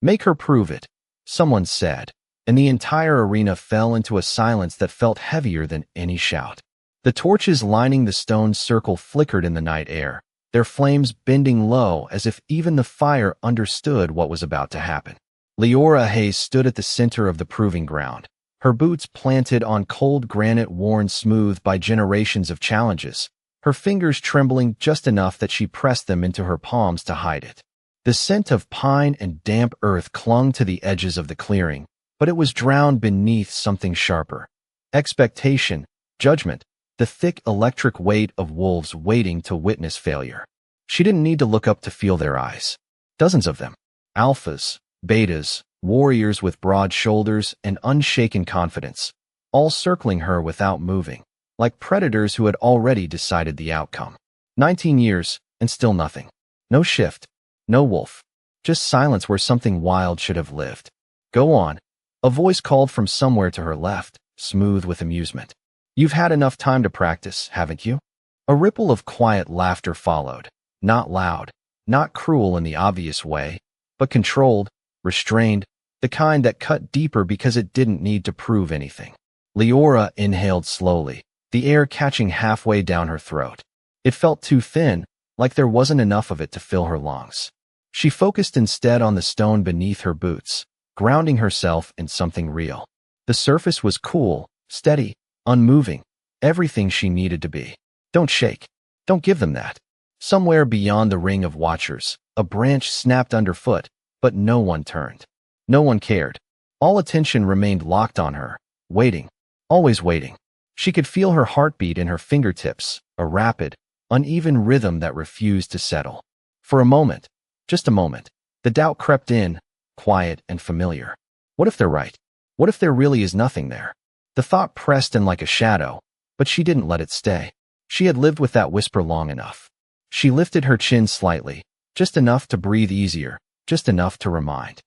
Make her prove it, someone said, and the entire arena fell into a silence that felt heavier than any shout. The torches lining the stone circle flickered in the night air, their flames bending low as if even the fire understood what was about to happen. Leora Hayes stood at the center of the proving ground, her boots planted on cold granite worn smooth by generations of challenges, her fingers trembling just enough that she pressed them into her palms to hide it. The scent of pine and damp earth clung to the edges of the clearing, but it was drowned beneath something sharper. Expectation, judgment, the thick electric weight of wolves waiting to witness failure. She didn't need to look up to feel their eyes. Dozens of them. Alphas, betas, warriors with broad shoulders and unshaken confidence, all circling her without moving, like predators who had already decided the outcome. 19 years, and still nothing. No shift. No wolf. Just silence where something wild should have lived. Go on. A voice called from somewhere to her left, smooth with amusement. You've had enough time to practice, haven't you? A ripple of quiet laughter followed. Not loud, not cruel in the obvious way, but controlled, restrained, the kind that cut deeper because it didn't need to prove anything. Leora inhaled slowly, the air catching halfway down her throat. It felt too thin, like there wasn't enough of it to fill her lungs. She focused instead on the stone beneath her boots, grounding herself in something real. The surface was cool, steady, unmoving, everything she needed to be. Don't shake. Don't give them that. Somewhere beyond the ring of watchers, a branch snapped underfoot, but no one turned. No one cared. All attention remained locked on her, waiting, always waiting. She could feel her heartbeat in her fingertips, a rapid, uneven rhythm that refused to settle. For a moment, just a moment, the doubt crept in, quiet and familiar. What if they're right? What if there really is nothing there? The thought pressed in like a shadow, but she didn't let it stay. She had lived with that whisper long enough. She lifted her chin slightly, just enough to breathe easier, just enough to remind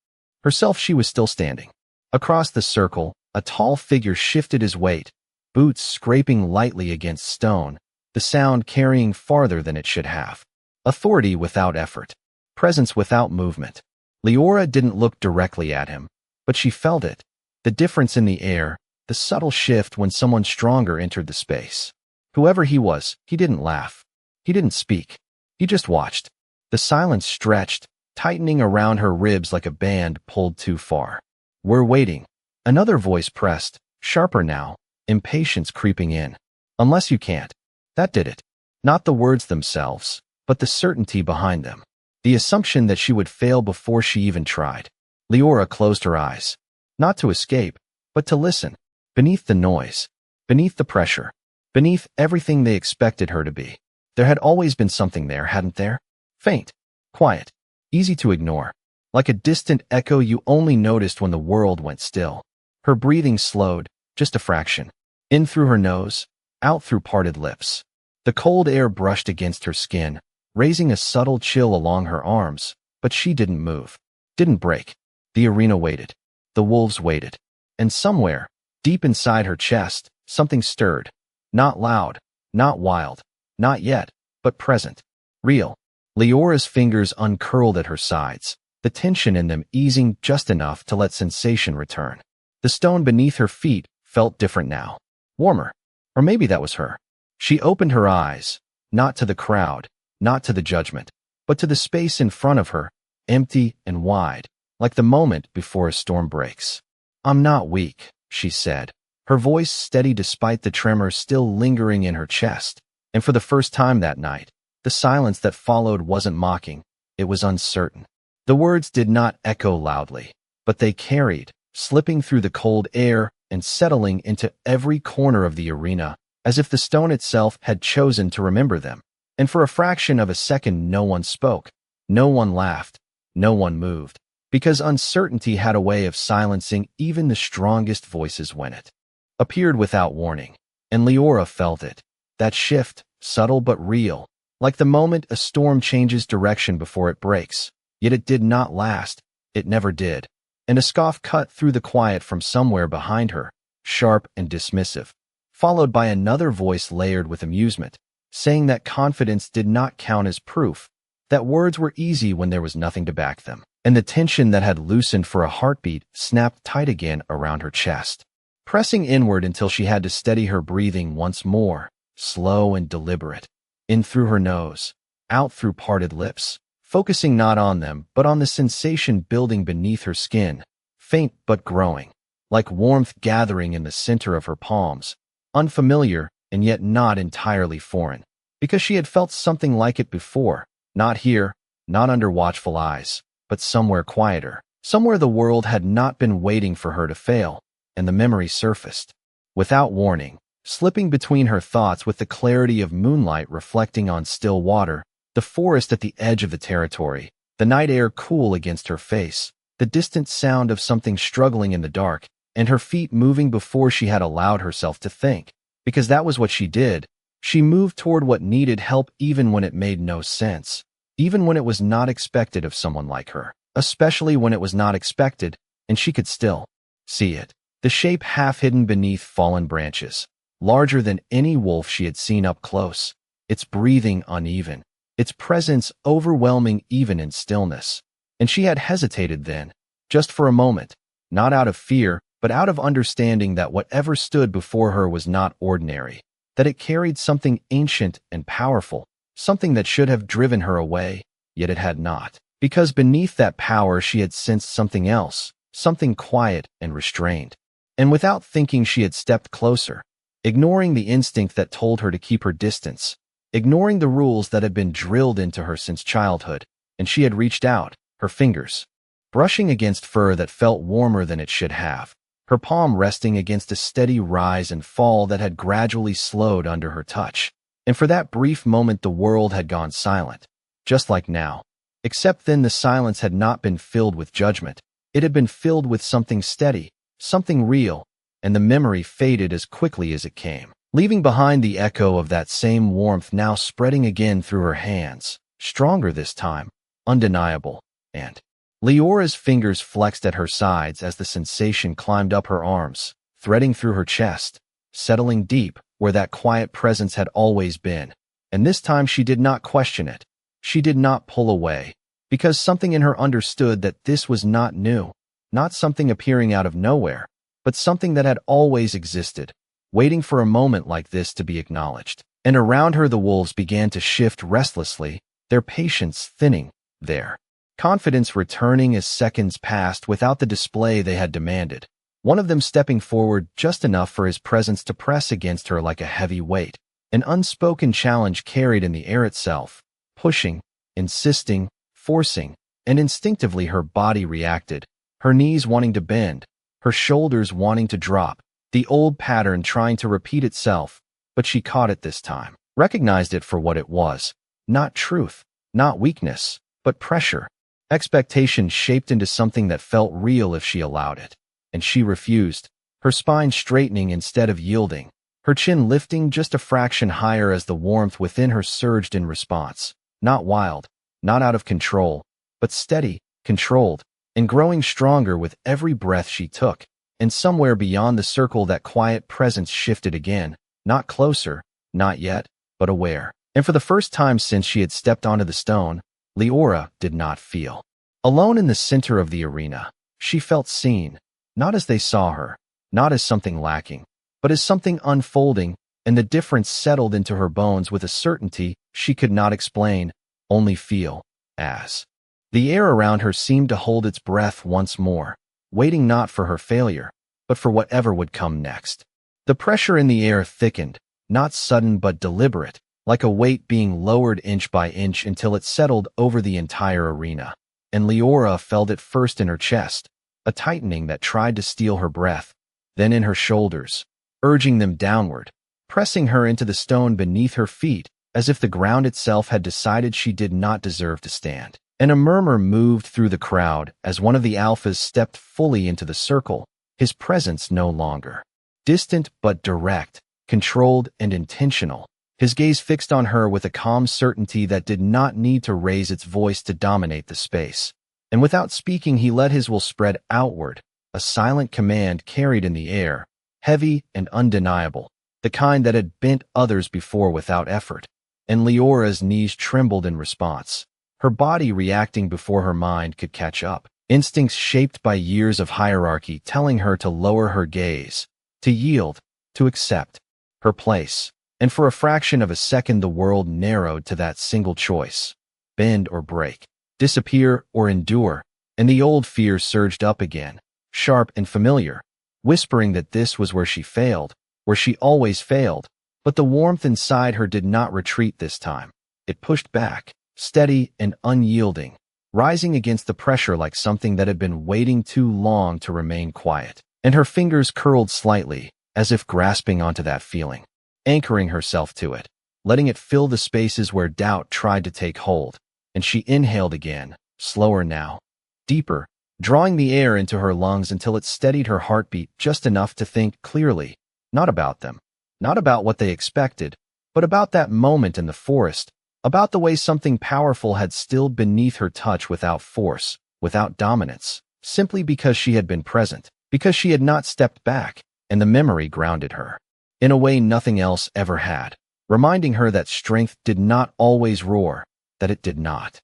herself she was still standing. Across the circle, a tall figure shifted his weight, boots scraping lightly against stone, the sound carrying farther than it should have. Authority without effort. Presence without movement. Leora didn't look directly at him, but she felt it. The difference in the air, the subtle shift when someone stronger entered the space. Whoever he was, he didn't laugh. He didn't speak. He just watched. The silence stretched, tightening around her ribs like a band pulled too far. We're waiting. Another voice pressed, sharper now, impatience creeping in. Unless you can't. That did it. Not the words themselves, but the certainty behind them. The assumption that she would fail before she even tried. Leora closed her eyes. Not to escape, but to listen. Beneath the noise. Beneath the pressure. Beneath everything they expected her to be. There had always been something there, hadn't there? Faint. Quiet. Easy to ignore. Like a distant echo you only noticed when the world went still. Her breathing slowed, just a fraction. In through her nose, out through parted lips. The cold air brushed against her skin, raising a subtle chill along her arms, but she didn't move. Didn't break. The arena waited. The wolves waited. And somewhere, deep inside her chest, something stirred. Not loud, not wild, not yet, but present. Real. Leora's fingers uncurled at her sides, the tension in them easing just enough to let sensation return. The stone beneath her feet felt different now. Warmer. Or maybe that was her. She opened her eyes, not to the crowd, not to the judgment, but to the space in front of her, empty and wide, like the moment before a storm breaks. I'm not weak, she said, her voice steady despite the tremor still lingering in her chest. And for the first time that night, the silence that followed wasn't mocking, it was uncertain. The words did not echo loudly, but they carried, slipping through the cold air and settling into every corner of the arena, as if the stone itself had chosen to remember them. And for a fraction of a second no one spoke, no one laughed, no one moved, because uncertainty had a way of silencing even the strongest voices when it appeared without warning. And Leora felt it, that shift, subtle but real, like the moment a storm changes direction before it breaks. Yet it did not last, it never did. And a scoff cut through the quiet from somewhere behind her, sharp and dismissive, followed by another voice layered with amusement, saying that confidence did not count as proof, that words were easy when there was nothing to back them. and the tension that had loosened for a heartbeat snapped tight again around her chest, pressing inward until she had to steady her breathing once more, slow and deliberate, in through her nose, out through parted lips, focusing not on them but on the sensation building beneath her skin, faint but growing, like warmth gathering in the center of her palms, unfamiliar and yet not entirely foreign, because she had felt something like it before, not here, not under watchful eyes, but somewhere quieter, somewhere the world had not been waiting for her to fail, and the memory surfaced, without warning, slipping between her thoughts with the clarity of moonlight reflecting on still water, the forest at the edge of the territory, the night air cool against her face, the distant sound of something struggling in the dark, and her feet moving before she had allowed herself to think. Because that was what she did. She moved toward what needed help even when it made no sense, even when it was not expected of someone like her, especially when it was not expected, and she could still see it. The shape half hidden beneath fallen branches, larger than any wolf she had seen up close, its breathing uneven, its presence overwhelming even in stillness. And she had hesitated then, just for a moment, not out of fear, but out of understanding that whatever stood before her was not ordinary, that it carried something ancient and powerful, something that should have driven her away, yet it had not. Because beneath that power she had sensed something else, something quiet and restrained. And without thinking she had stepped closer, ignoring the instinct that told her to keep her distance, ignoring the rules that had been drilled into her since childhood, and she had reached out, her fingers brushing against fur that felt warmer than it should have, her palm resting against a steady rise and fall that had gradually slowed under her touch. And for that brief moment the world had gone silent, just like now. Except then the silence had not been filled with judgment. It had been filled with something steady, something real, and the memory faded as quickly as it came, leaving behind the echo of that same warmth now spreading again through her hands, stronger this time, undeniable, and Leora's fingers flexed at her sides as the sensation climbed up her arms, threading through her chest, settling deep where that quiet presence had always been. And this time she did not question it. She did not pull away, because something in her understood that this was not new, not something appearing out of nowhere, but something that had always existed, waiting for a moment like this to be acknowledged. And around her the wolves began to shift restlessly, their patience thinning, their confidence returning as seconds passed without the display they had demanded, one of them stepping forward just enough for his presence to press against her like a heavy weight, an unspoken challenge carried in the air itself, pushing, insisting, forcing, and instinctively her body reacted, her knees wanting to bend, her shoulders wanting to drop, the old pattern trying to repeat itself, but she caught it this time, recognized it for what it was, not truth, not weakness, but pressure. Expectation shaped into something that felt real if she allowed it. And she refused, her spine straightening instead of yielding, her chin lifting just a fraction higher as the warmth within her surged in response. Not wild, not out of control, but steady, controlled, and growing stronger with every breath she took. And somewhere beyond the circle that quiet presence shifted again, not closer, not yet, but aware. And for the first time since she had stepped onto the stone, Leora did not feel alone in the center of the arena. She felt seen, not as they saw her, not as something lacking, but as something unfolding, and the difference settled into her bones with a certainty she could not explain, only feel, as the air around her seemed to hold its breath once more, waiting not for her failure, but for whatever would come next. The pressure in the air thickened, not sudden but deliberate, like a weight being lowered inch by inch until it settled over the entire arena. And Leora felt it first in her chest, a tightening that tried to steal her breath, then in her shoulders, urging them downward, pressing her into the stone beneath her feet, as if the ground itself had decided she did not deserve to stand. And a murmur moved through the crowd as one of the alphas stepped fully into the circle, his presence no longer distant but direct, controlled and intentional, his gaze fixed on her with a calm certainty that did not need to raise its voice to dominate the space. And without speaking he let his will spread outward, a silent command carried in the air, heavy and undeniable, the kind that had bent others before without effort. And Leora's knees trembled in response, her body reacting before her mind could catch up. Instincts shaped by years of hierarchy telling her to lower her gaze, to yield, to accept her place. And for a fraction of a second the world narrowed to that single choice: bend or break, disappear or endure. And the old fear surged up again, sharp and familiar, whispering that this was where she failed, where she always failed. But the warmth inside her did not retreat this time. It pushed back, steady and unyielding, rising against the pressure like something that had been waiting too long to remain quiet. And her fingers curled slightly, as if grasping onto that feeling, anchoring herself to it, letting it fill the spaces where doubt tried to take hold. And she inhaled again, slower now, deeper, drawing the air into her lungs until it steadied her heartbeat just enough to think clearly, not about them, not about what they expected, but about that moment in the forest, about the way something powerful had stilled beneath her touch without force, without dominance, simply because she had been present, because she had not stepped back, and the memory grounded her in a way nothing else ever had, reminding her that strength did not always roar, that it did not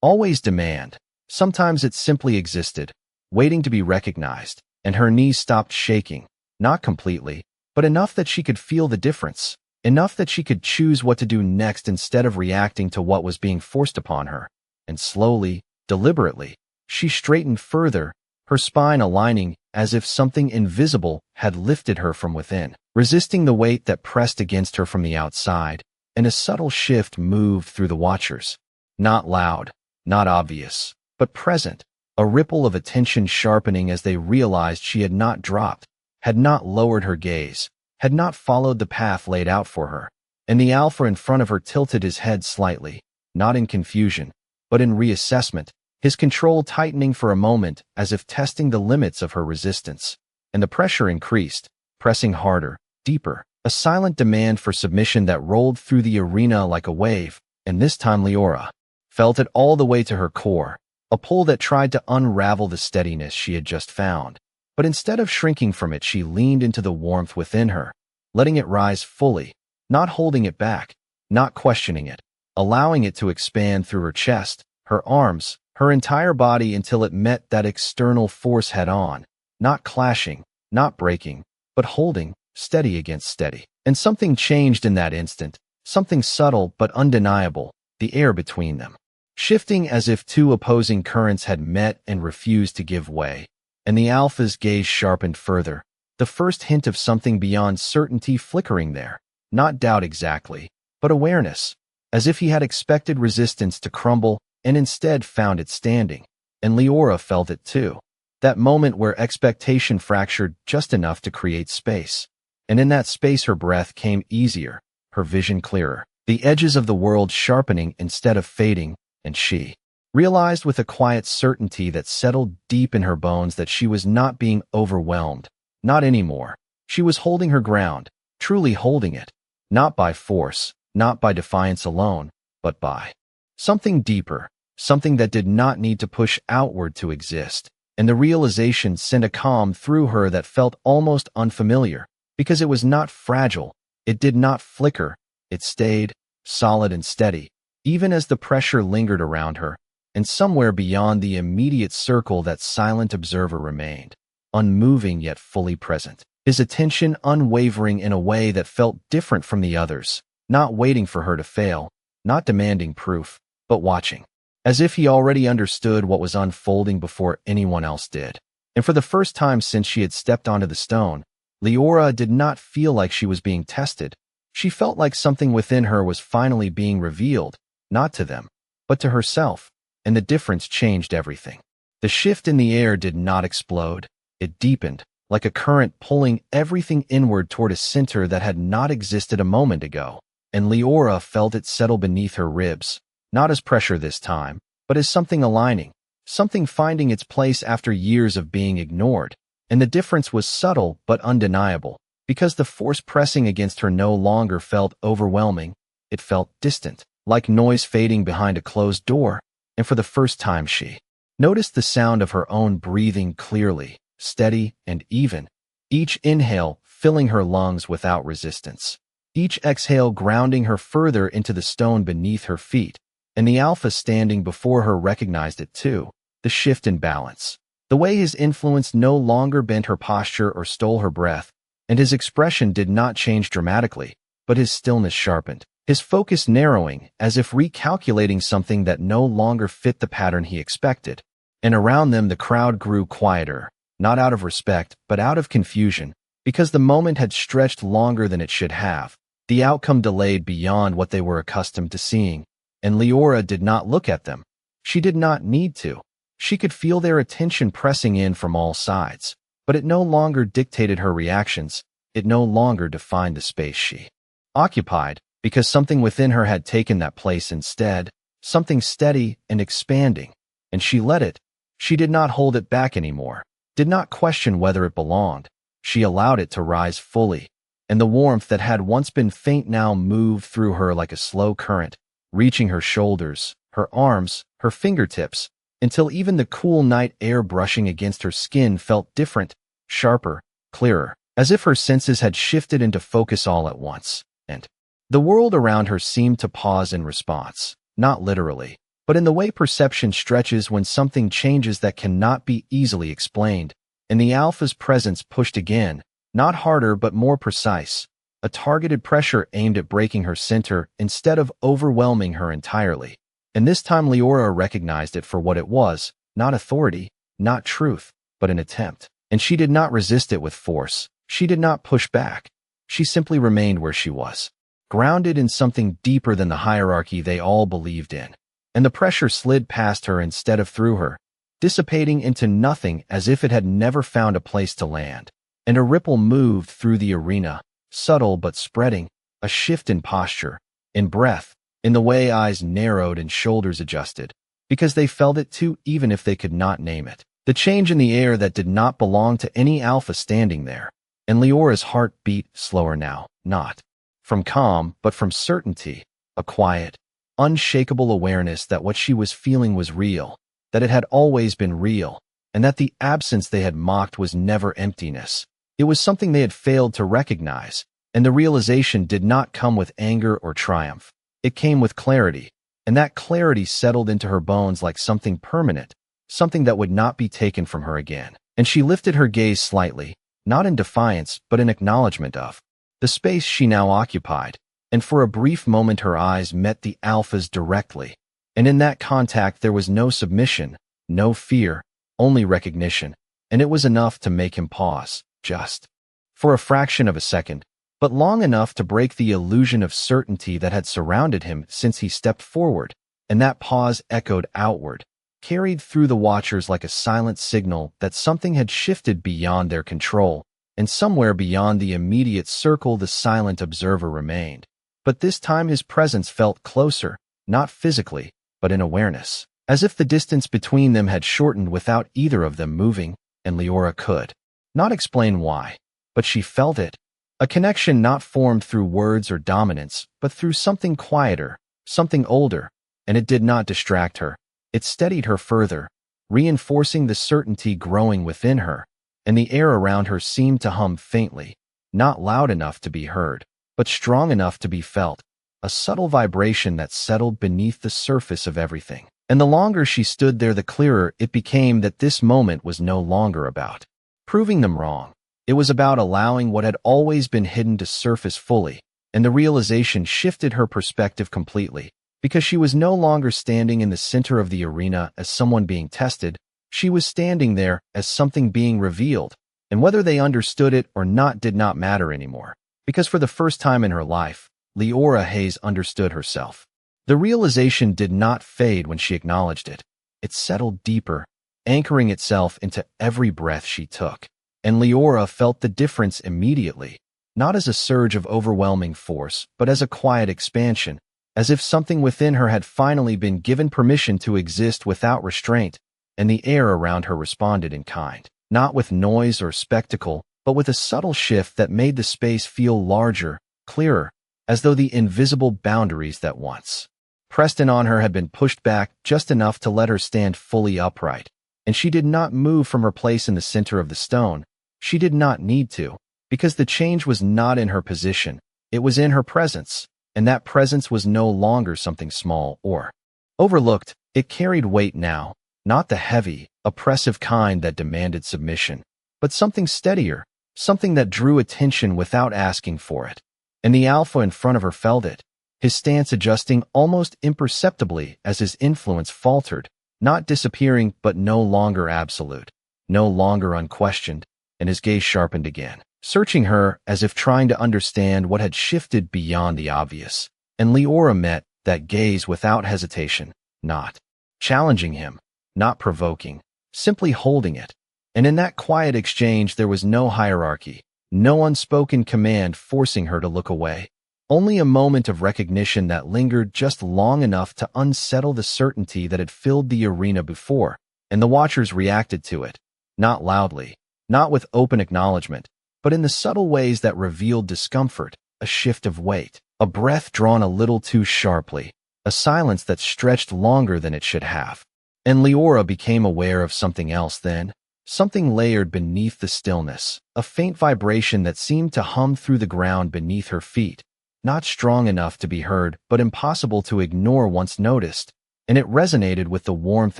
always demand. Sometimes it simply existed, waiting to be recognized. And her knees stopped shaking, not completely, but enough that she could feel the difference, enough that she could choose what to do next instead of reacting to what was being forced upon her. And slowly, deliberately, she straightened further, her spine aligning as if something invisible had lifted her from within, resisting the weight that pressed against her from the outside. And a subtle shift moved through the watchers. Not loud, not obvious, but present, a ripple of attention sharpening as they realized she had not dropped, had not lowered her gaze, had not followed the path laid out for her. And the alpha in front of her tilted his head slightly, not in confusion, but in reassessment, his control tightening for a moment as if testing the limits of her resistance. And the pressure increased, pressing harder, deeper, a silent demand for submission that rolled through the arena like a wave. And this time Leora felt it all the way to her core, a pull that tried to unravel the steadiness she had just found. But instead of shrinking from it, she leaned into the warmth within her, letting it rise fully, not holding it back, not questioning it, allowing it to expand through her chest, her arms, her entire body until it met that external force head-on, not clashing, not breaking, but holding, steady against steady. And something changed in that instant, something subtle but undeniable, the air between them, shifting as if two opposing currents had met and refused to give way. And the alpha's gaze sharpened further, the first hint of something beyond certainty flickering there, not doubt exactly, but awareness, as if he had expected resistance to crumble and instead found it standing. And Leora felt it too, that moment where expectation fractured just enough to create space. And in that space her breath came easier, her vision clearer, the edges of the world sharpening instead of fading. And she realized with a quiet certainty that settled deep in her bones that she was not being overwhelmed, not anymore. She was holding her ground, truly holding it, not by force, not by defiance alone, but by something deeper, something that did not need to push outward to exist. And the realization sent a calm through her that felt almost unfamiliar, because it was not fragile, it did not flicker, it stayed, solid and steady, even as the pressure lingered around her. And somewhere beyond the immediate circle that silent observer remained, unmoving yet fully present, his attention unwavering in a way that felt different from the others, not waiting for her to fail, not demanding proof, but watching, as if he already understood what was unfolding before anyone else did. And for the first time since she had stepped onto the stone, Leora did not feel like she was being tested. She felt like something within her was finally being revealed, not to them, but to herself. And the difference changed everything. The shift in the air did not explode. It deepened, like a current pulling everything inward toward a center that had not existed a moment ago. And Leora felt it settle beneath her ribs, not as pressure this time, but as something aligning, something finding its place after years of being ignored. And the difference was subtle but undeniable, because the force pressing against her no longer felt overwhelming. It felt distant, like noise fading behind a closed door. And for the first time she noticed the sound of her own breathing clearly, steady and even, each inhale filling her lungs without resistance, each exhale grounding her further into the stone beneath her feet. and the alpha standing before her recognized it too, the shift in balance. The way his influence no longer bent her posture or stole her breath, and his expression did not change dramatically, but his stillness sharpened, his focus narrowing, as if recalculating something that no longer fit the pattern he expected. And around them the crowd grew quieter, not out of respect, but out of confusion, because the moment had stretched longer than it should have, the outcome delayed beyond what they were accustomed to seeing. And Leora did not look at them. She did not need to. She could feel their attention pressing in from all sides, but it no longer dictated her reactions. It no longer defined the space she occupied, because something within her had taken that place instead, something steady and expanding, and she let it. She did not hold it back anymore, did not question whether it belonged. She allowed it to rise fully, and the warmth that had once been faint now moved through her like a slow current, reaching her shoulders, her arms, her fingertips, until even the cool night air brushing against her skin felt different, sharper, clearer, as if her senses had shifted into focus all at once, and the world around her seemed to pause in response, not literally, but in the way perception stretches when something changes that cannot be easily explained. And the alpha's presence pushed again, not harder but more precise, a targeted pressure aimed at breaking her center instead of overwhelming her entirely. And this time Leora recognized it for what it was, not authority, not truth, but an attempt. And she did not resist it with force. She did not push back. She simply remained where she was, grounded in something deeper than the hierarchy they all believed in. And the pressure slid past her instead of through her, dissipating into nothing as if it had never found a place to land. And a ripple moved through the arena, subtle but spreading, a shift in posture, in breath, in the way eyes narrowed and shoulders adjusted, because they felt it too even if they could not name it. The change in the air that did not belong to any alpha standing there. And Leora's heart beat slower now, not from calm, but from certainty, a quiet, unshakable awareness that what she was feeling was real, that it had always been real, and that the absence they had mocked was never emptiness. It was something they had failed to recognize, and the realization did not come with anger or triumph. It came with clarity, and that clarity settled into her bones like something permanent, something that would not be taken from her again. And she lifted her gaze slightly, not in defiance, but in acknowledgement of the space she now occupied, and for a brief moment her eyes met the alpha's directly. And in that contact there was no submission, no fear, only recognition, and it was enough to make him pause, just for a fraction of a second, but long enough to break the illusion of certainty that had surrounded him since he stepped forward. And that pause echoed outward, carried through the watchers like a silent signal that something had shifted beyond their control, and somewhere beyond the immediate circle the silent observer remained. But this time his presence felt closer, not physically, but in awareness, as if the distance between them had shortened without either of them moving, and Leora could not explain why, but she felt it. A connection not formed through words or dominance, but through something quieter, something older, and it did not distract her. It steadied her further, reinforcing the certainty growing within her, and the air around her seemed to hum faintly, not loud enough to be heard, but strong enough to be felt, a subtle vibration that settled beneath the surface of everything. And the longer she stood there, the clearer it became that this moment was no longer about proving them wrong. It was about allowing what had always been hidden to surface fully, and the realization shifted her perspective completely, because she was no longer standing in the center of the arena as someone being tested. She was standing there as something being revealed, and whether they understood it or not did not matter anymore, because for the first time in her life, Leora Hayes understood herself. The realization did not fade when she acknowledged it. It settled deeper, anchoring itself into every breath she took. And Leora felt the difference immediately, not as a surge of overwhelming force, but as a quiet expansion, as if something within her had finally been given permission to exist without restraint, and the air around her responded in kind, not with noise or spectacle, but with a subtle shift that made the space feel larger, clearer, as though the invisible boundaries that once pressed in on her had been pushed back just enough to let her stand fully upright. And she did not move from her place in the center of the stone. She did not need to, because the change was not in her position, it was in her presence, and that presence was no longer something small or Overlooked, it carried weight now, not the heavy, oppressive kind that demanded submission, but something steadier, something that drew attention without asking for it. And the alpha in front of her felt it, his stance adjusting almost imperceptibly as his influence faltered, not disappearing but no longer absolute, no longer unquestioned, and his gaze sharpened again, searching her as if trying to understand what had shifted beyond the obvious. And Leora met that gaze without hesitation, not challenging him, not provoking, simply holding it. And in that quiet exchange there was no hierarchy, no unspoken command forcing her to look away. Only a moment of recognition that lingered just long enough to unsettle the certainty that had filled the arena before, and the watchers reacted to it, not loudly, not with open acknowledgement, but in the subtle ways that revealed discomfort, a shift of weight, a breath drawn a little too sharply, a silence that stretched longer than it should have. And Leora became aware of something else then, something layered beneath the stillness, a faint vibration that seemed to hum through the ground beneath her feet, not strong enough to be heard but impossible to ignore once noticed, and it resonated with the warmth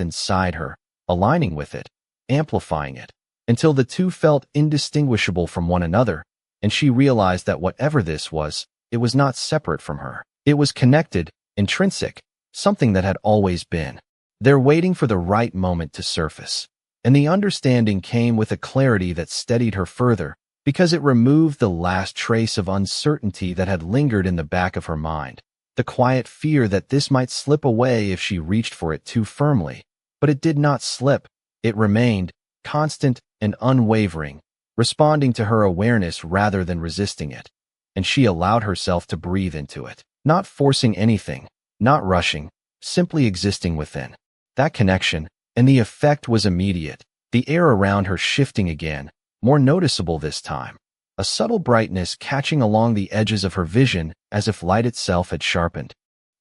inside her, aligning with it, amplifying it, until the two felt indistinguishable from one another, and she realized that whatever this was, it was not separate from her. It was connected, intrinsic, something that had always been there waiting for the right moment to surface. And the understanding came with a clarity that steadied her further, because it removed the last trace of uncertainty that had lingered in the back of her mind, the quiet fear that this might slip away if she reached for it too firmly. But it did not slip. It remained, constant and unwavering, responding to her awareness rather than resisting it. And she allowed herself to breathe into it, not forcing anything, not rushing, simply existing within that connection. And the effect was immediate, the air around her shifting again, more noticeable this time, a subtle brightness catching along the edges of her vision as if light itself had sharpened,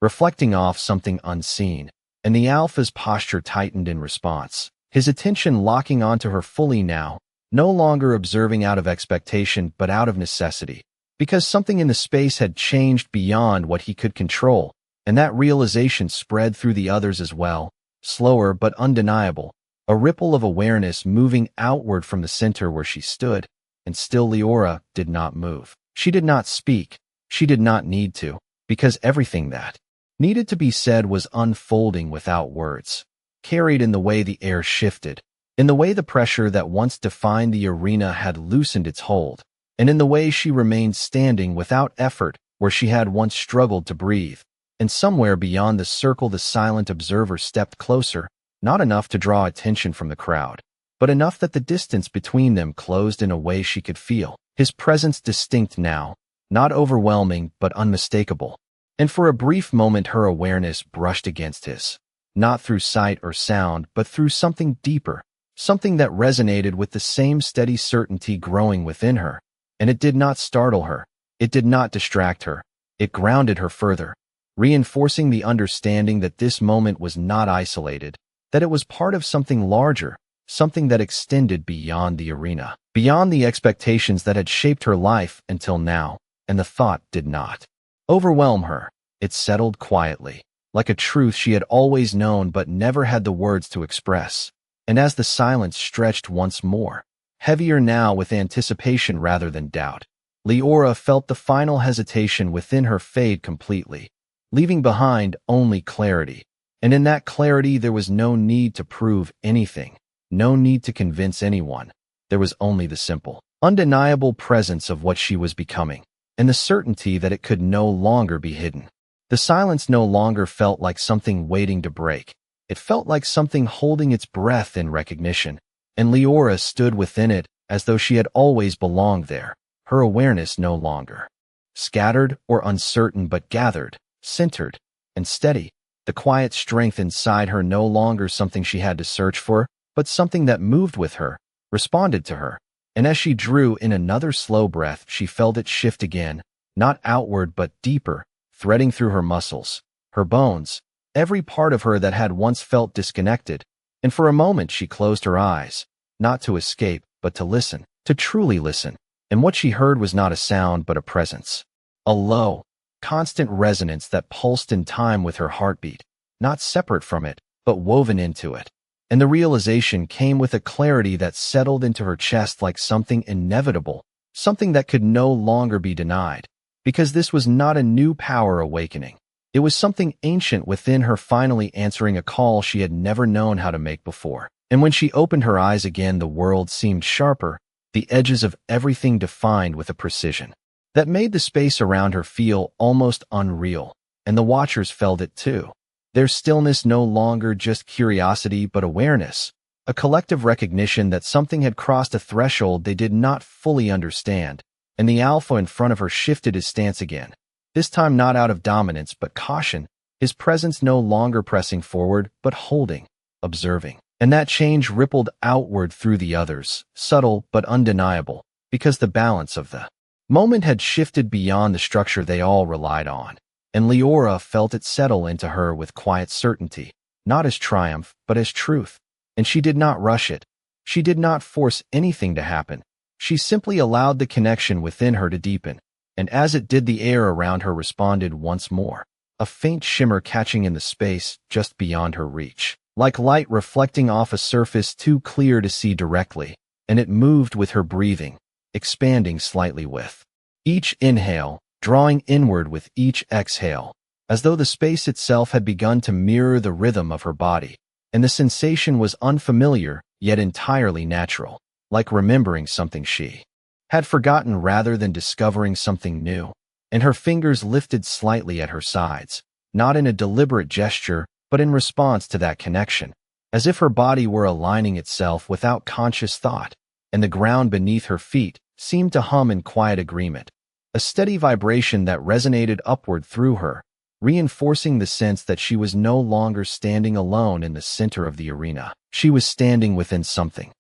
reflecting off something unseen, and the alpha's posture tightened in response, his attention locking onto her fully now, no longer observing out of expectation but out of necessity, because something in the space had changed beyond what he could control, and that realization spread through the others as well, slower but undeniable, a ripple of awareness moving outward from the center where she stood, and still Leora did not move. She did not speak. She did not need to, because everything that needed to be said was unfolding without words, carried in the way the air shifted, in the way the pressure that once defined the arena had loosened its hold, and in the way she remained standing without effort where she had once struggled to breathe. And somewhere beyond the circle the silent observer stepped closer, not enough to draw attention from the crowd, but enough that the distance between them closed in a way she could feel, his presence distinct now, not overwhelming but unmistakable. And for a brief moment her awareness brushed against his, not through sight or sound but through something deeper, something that resonated with the same steady certainty growing within her. And it did not startle her, it did not distract her, it grounded her further, reinforcing the understanding that this moment was not isolated, that it was part of something larger, something that extended beyond the arena, beyond the expectations that had shaped her life until now. And the thought did not overwhelm her. It settled quietly, like a truth she had always known but never had the words to express. And as the silence stretched once more, heavier now with anticipation rather than doubt, Leora felt the final hesitation within her fade completely, leaving behind only clarity. And in that clarity there was no need to prove anything, no need to convince anyone. There was only the simple, undeniable presence of what she was becoming, and the certainty that it could no longer be hidden. The silence no longer felt like something waiting to break. It felt like something holding its breath in recognition, and Leora stood within it as though she had always belonged there, her awareness no longer scattered or uncertain but gathered, centered, and steady, the quiet strength inside her no longer something she had to search for, but something that moved with her, responded to her. And as she drew in another slow breath, she felt it shift again, not outward but deeper, threading through her muscles, her bones, every part of her that had once felt disconnected. And for a moment she closed her eyes, not to escape, but to listen, to truly listen. And what she heard was not a sound but a presence, a low, constant resonance that pulsed in time with her heartbeat, not separate from it, but woven into it. And the realization came with a clarity that settled into her chest like something inevitable, something that could no longer be denied. Because this was not a new power awakening. It was something ancient within her finally answering a call she had never known how to make before. And when she opened her eyes again, the world seemed sharper, the edges of everything defined with a precision that made the space around her feel almost unreal. And the watchers felt it too. Their stillness no longer just curiosity but awareness, a collective recognition that something had crossed a threshold they did not fully understand. And the alpha in front of her shifted his stance again, this time not out of dominance but caution, his presence no longer pressing forward but holding, observing. And that change rippled outward through the others, subtle but undeniable, because the balance of the moment had shifted beyond the structure they all relied on. And Leora felt it settle into her with quiet certainty, not as triumph, but as truth. And she did not rush it. She did not force anything to happen. She simply allowed the connection within her to deepen. And as it did, the air around her responded once more, a faint shimmer catching in the space just beyond her reach, like light reflecting off a surface too clear to see directly. And it moved with her breathing, expanding slightly with each inhale, drawing inward with each exhale, as though the space itself had begun to mirror the rhythm of her body. And the sensation was unfamiliar, yet entirely natural, like remembering something she had forgotten rather than discovering something new. And her fingers lifted slightly at her sides, not in a deliberate gesture, but in response to that connection, as if her body were aligning itself without conscious thought. And the ground beneath her feet seemed to hum in quiet agreement, a steady vibration that resonated upward through her, reinforcing the sense that she was no longer standing alone in the center of the arena. She was standing within something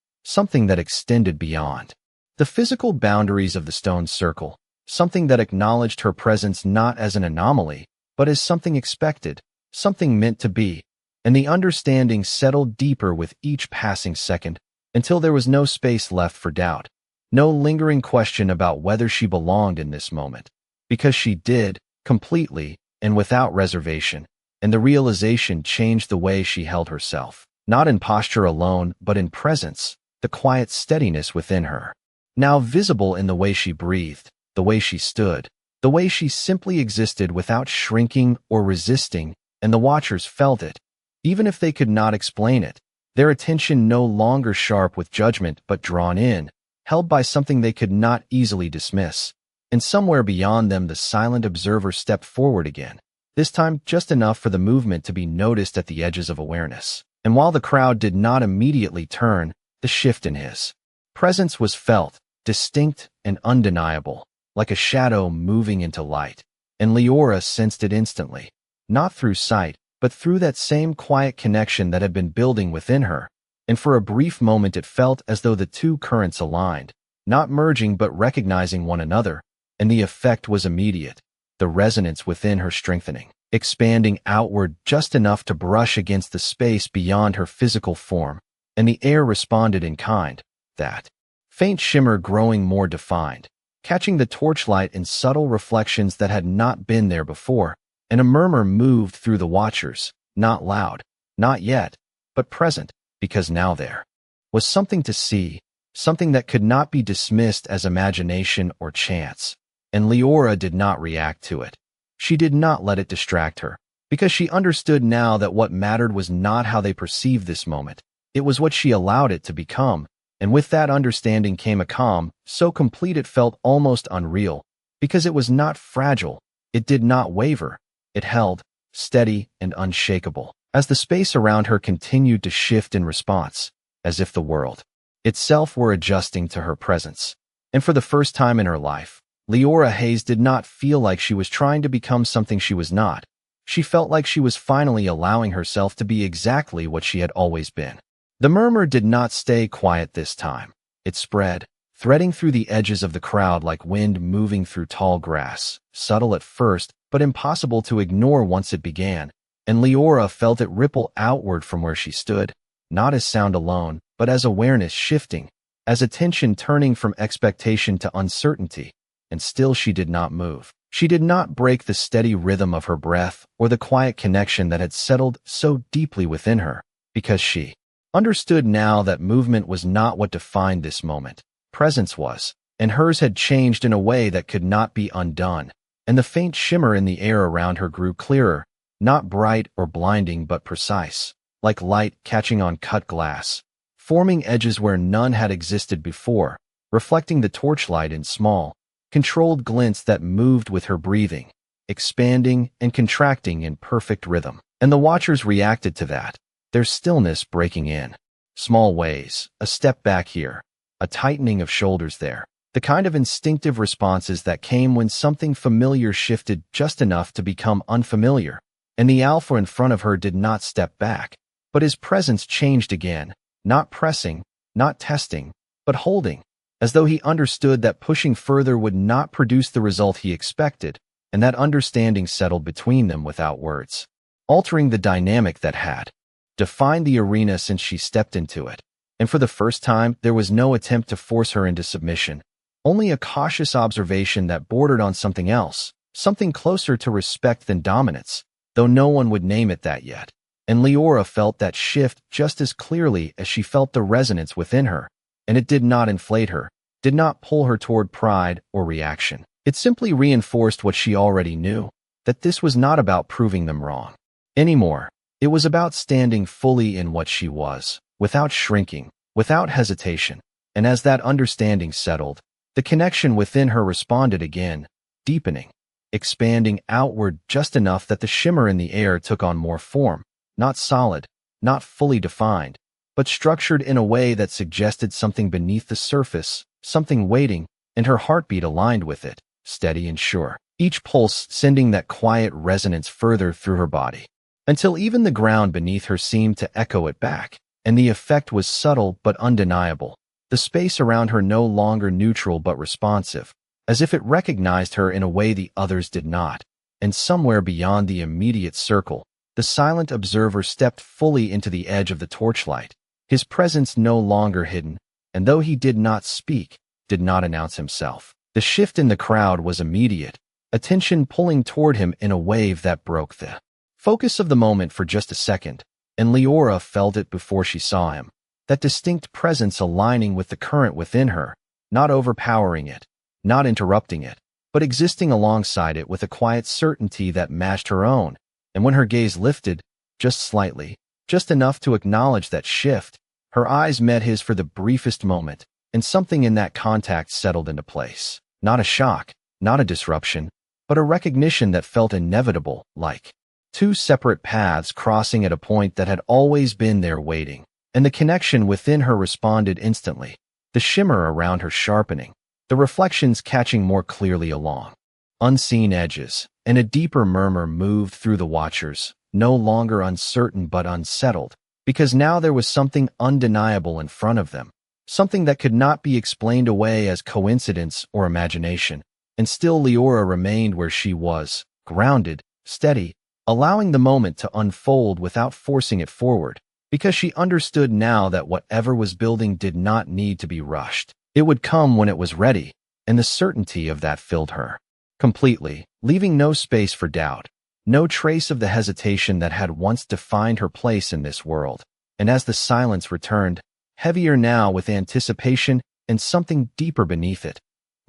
that extended beyond the physical boundaries of the stone circle, something that acknowledged her presence not as an anomaly, but as something expected, something meant to be. And the understanding settled deeper with each passing second, until there was no space left for doubt, no lingering question about whether she belonged in this moment, because she did, completely and without reservation. And the realization changed the way she held herself, not in posture alone, but in presence, the quiet steadiness within her, now visible in the way she breathed, the way she stood, the way she simply existed without shrinking or resisting. And the watchers felt it, even if they could not explain it, their attention no longer sharp with judgment but drawn in, held by something they could not easily dismiss. And somewhere beyond them the silent observer stepped forward again, this time just enough for the movement to be noticed at the edges of awareness. And while the crowd did not immediately turn, the shift in his presence was felt, distinct and undeniable, like a shadow moving into light. And Leora sensed it instantly, not through sight, but through that same quiet connection that had been building within her. And for a brief moment it felt as though the two currents aligned, not merging but recognizing one another. And the effect was immediate, the resonance within her strengthening, expanding outward just enough to brush against the space beyond her physical form. And the air responded in kind, that faint shimmer growing more defined, catching the torchlight in subtle reflections that had not been there before. And a murmur moved through the watchers, not loud, not yet, but present, because now there was something to see, something that could not be dismissed as imagination or chance. And Leora did not react to it. She did not let it distract her, because she understood now that what mattered was not how they perceived this moment. It was what she allowed it to become. And with that understanding came a calm, so complete it felt almost unreal, because it was not fragile, it did not waver. It held, steady and unshakable, as the space around her continued to shift in response, as if the world itself were adjusting to her presence. And for the first time in her life, Leora Hayes did not feel like she was trying to become something she was not. She felt like she was finally allowing herself to be exactly what she had always been. The murmur did not stay quiet this time. It spread, threading through the edges of the crowd like wind moving through tall grass, subtle at first, but impossible to ignore once it began. And Leora felt it ripple outward from where she stood, not as sound alone, but as awareness shifting, as attention turning from expectation to uncertainty. And still she did not move. She did not break the steady rhythm of her breath or the quiet connection that had settled so deeply within her, because she understood now that movement was not what defined this moment. Presence was, and hers had changed in a way that could not be undone, and the faint shimmer in the air around her grew clearer, not bright or blinding but precise, like light catching on cut glass, forming edges where none had existed before, reflecting the torchlight in small, controlled glints that moved with her breathing, expanding and contracting in perfect rhythm. And the watchers reacted to that, their stillness breaking in. Small ways, a step back here, a tightening of shoulders there. The kind of instinctive responses that came when something familiar shifted just enough to become unfamiliar. And the alpha in front of her did not step back, but his presence changed again, not pressing, not testing, but holding, as though he understood that pushing further would not produce the result he expected, and that understanding settled between them without words, altering the dynamic that had defined the arena since she stepped into it. And for the first time, there was no attempt to force her into submission, only a cautious observation that bordered on something else, something closer to respect than dominance, though no one would name it that yet. And Leora felt that shift just as clearly as she felt the resonance within her, and it did not inflate her, did not pull her toward pride or reaction. It simply reinforced what she already knew, that this was not about proving them wrong anymore. It was about standing fully in what she was, without shrinking, without hesitation. And as that understanding settled, the connection within her responded again, deepening, expanding outward just enough that the shimmer in the air took on more form, not solid, not fully defined, but structured in a way that suggested something beneath the surface, something waiting, and her heartbeat aligned with it, steady and sure, each pulse sending that quiet resonance further through her body, until even the ground beneath her seemed to echo it back, and the effect was subtle but undeniable, the space around her no longer neutral but responsive, as if it recognized her in a way the others did not. And somewhere beyond the immediate circle, the silent observer stepped fully into the edge of the torchlight, his presence no longer hidden, and though he did not speak, did not announce himself. The shift in the crowd was immediate, attention pulling toward him in a wave that broke the focus of the moment for just a second, and Leora felt it before she saw him, that distinct presence aligning with the current within her, not overpowering it, not interrupting it, but existing alongside it with a quiet certainty that matched her own. And when her gaze lifted, just slightly, just enough to acknowledge that shift, her eyes met his for the briefest moment, and something in that contact settled into place. Not a shock, not a disruption, but a recognition that felt inevitable, like two separate paths crossing at a point that had always been there waiting. And the connection within her responded instantly, the shimmer around her sharpening, the reflections catching more clearly along unseen edges, and a deeper murmur moved through the watchers, no longer uncertain but unsettled, because now there was something undeniable in front of them, something that could not be explained away as coincidence or imagination. And still Leora remained where she was, grounded, steady, allowing the moment to unfold without forcing it forward, because she understood now that whatever was building did not need to be rushed. It would come when it was ready, and the certainty of that filled her completely, leaving no space for doubt, no trace of the hesitation that had once defined her place in this world. And as the silence returned, heavier now with anticipation and something deeper beneath it,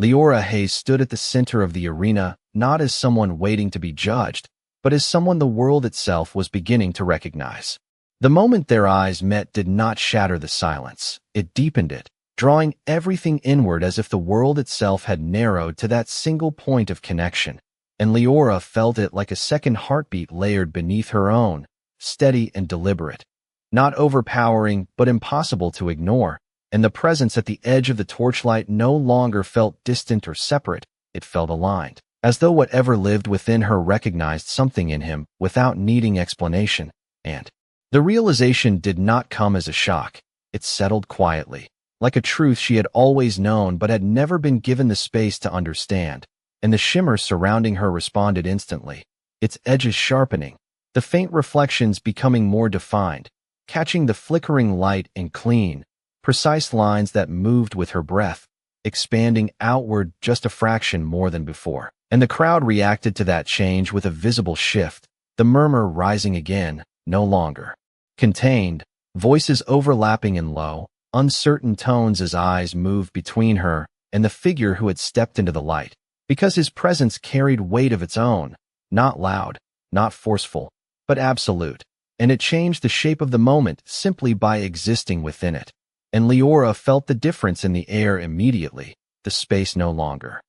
Leora Hayes stood at the center of the arena, not as someone waiting to be judged, but as someone the world itself was beginning to recognize. The moment their eyes met did not shatter the silence, it deepened it, drawing everything inward as if the world itself had narrowed to that single point of connection. And Leora felt it like a second heartbeat layered beneath her own, steady and deliberate, not overpowering but impossible to ignore. And the presence at the edge of the torchlight no longer felt distant or separate, it felt aligned, as though whatever lived within her recognized something in him without needing explanation. And the realization did not come as a shock, it settled quietly, like a truth she had always known but had never been given the space to understand. And the shimmer surrounding her responded instantly, its edges sharpening, the faint reflections becoming more defined, catching the flickering light in clean, precise lines that moved with her breath, expanding outward just a fraction more than before. And the crowd reacted to that change with a visible shift, the murmur rising again, no longer contained, voices overlapping in low, uncertain tones as eyes moved between her and the figure who had stepped into the light, because his presence carried weight of its own, not loud, not forceful, but absolute, and it changed the shape of the moment simply by existing within it. And Leora felt the difference in the air immediately, the space no longer